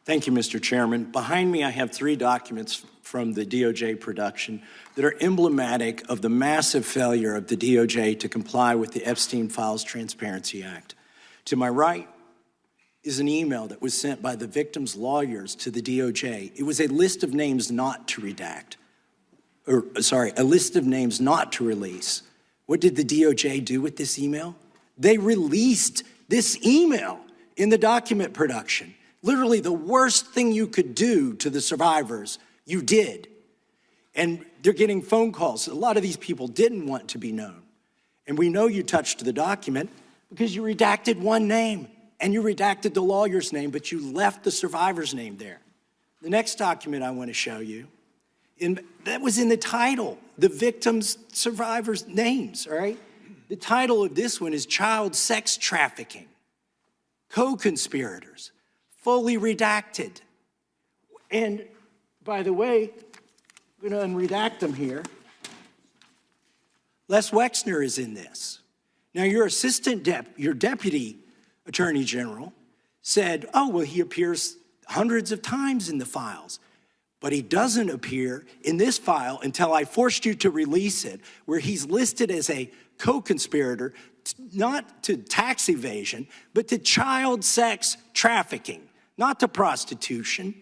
Thank you, Mr. Chairman. Behind me, I have 3 documents from the DOJ production that are emblematic of the massive failure of the DOJ to comply with the Epstein Files Transparency Act. To my right is an email that was sent by the victim's lawyers to the DOJ. It was a list of names not to redact, a list of names not to release. What did the DOJ do with this email? They released this email in the document production. Literally the worst thing you could do to the survivors, you did. And they're getting phone calls. A lot of these people didn't want to be known. And we know you touched the document because you redacted one name and you redacted the lawyer's name, but you left the survivor's name there. The next document I want to show you, that was in the title, the victim's survivors' names, all right? The title of this one is Child Sex Trafficking, Co-Conspirators, fully redacted. And by the way, I'm gonna unredact them here. Les Wexner is in this. Now your your deputy attorney general said, oh, well, he appears hundreds of times in the files, but he doesn't appear in this file until I forced you to release it, where he's listed as a co-conspirator, not to tax evasion, but to child sex trafficking, not to prostitution,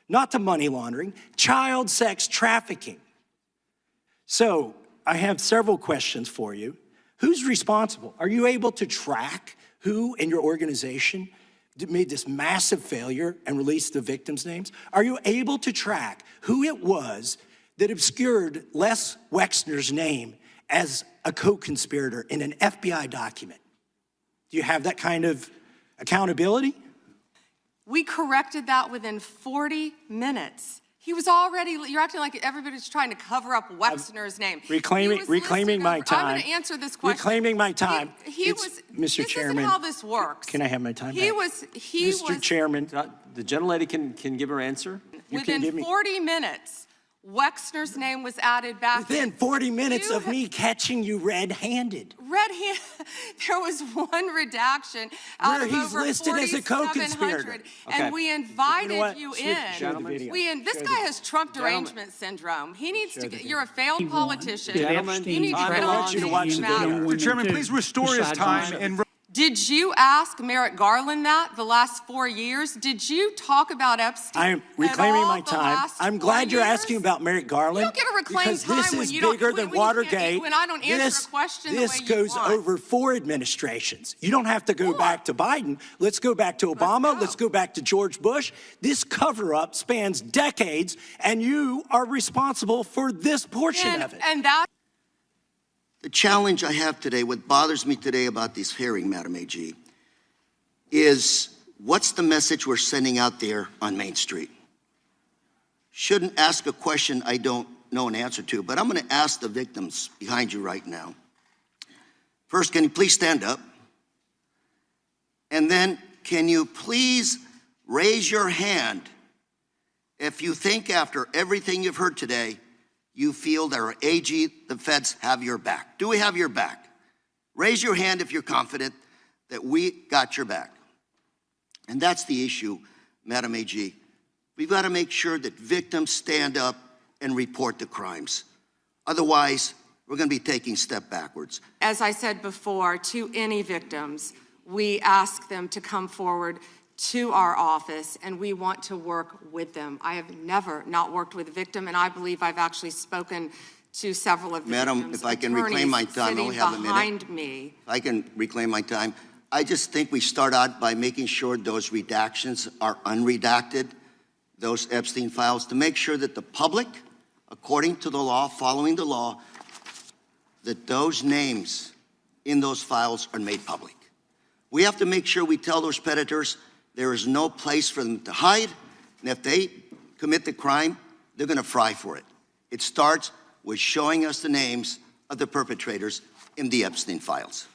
not to money laundering, child sex trafficking. So I have several questions for you. Who's responsible? Are you able to track who in your organization made this massive failure and released the victims' names? Are you able to track who it was that obscured Les Wexner's name as a co-conspirator in an FBI document? Do you have that kind of accountability? We corrected that within 40 minutes. He was already, you're acting like everybody's trying to cover up Wexner's name. Reclaiming my time. I'm going to answer this question. Reclaiming my time. Mr. Chairman. This isn't how this works. Can I have my time back? Mr. Chairman. The gentlelady can give her answer. Within 40 minutes, Wexner's name was added back. Within 40 minutes of me catching you red-handed. Red-handed? There was one redaction out of over 4,700, and we invited you in. This guy has Trump derangement syndrome. He needs to get, you're a failed politician. You need to get on to watch the video. Mr. Chairman, please restore his time and did you ask Merrick Garland that the last 4 years? Did you talk about Epstein? I am reclaiming my time. I'm glad you're asking about Merrick Garland. You don't get to reclaim time this is bigger than Watergate. When I don't answer a question the way you want. This goes over 4 administrations. You don't have to go back to Biden. Let's go back to Obama. Let's go back to George Bush. This cover-up spans decades, and you are responsible for this portion of it. The challenge I have today, what bothers me today about this hearing, Madam AG, is what's the message we're sending out there on Main Street? Shouldn't ask a question I don't know an answer to, but I'm going to ask the victims behind you right now. First, can you please stand up? And then, can you please raise your hand if you think after everything you've heard today, you feel that our AG, the feds, have your back. Do we have your back? Raise your hand if you're confident that we got your back. And that's the issue, Madam AG. We've got to make sure that victims stand up and report the crimes. Otherwise, we're going to be taking a step backwards. As I said before, to any victims, we ask them to come forward to our office, and we want to work with them. I have never not worked with a victim, and I believe I've actually spoken to several of the Madam, if I can reclaim my time, I only have a minute. If I can reclaim my time. I just think we start out by making sure those redactions are unredacted, those Epstein files, to make sure that the public, according to the law, following the law, that those names in those files are made public. We have to make sure we tell those predators there is no place for them to hide, and if they commit the crime, they're going to fry for it. It starts with showing us the names of the perpetrators in the Epstein files.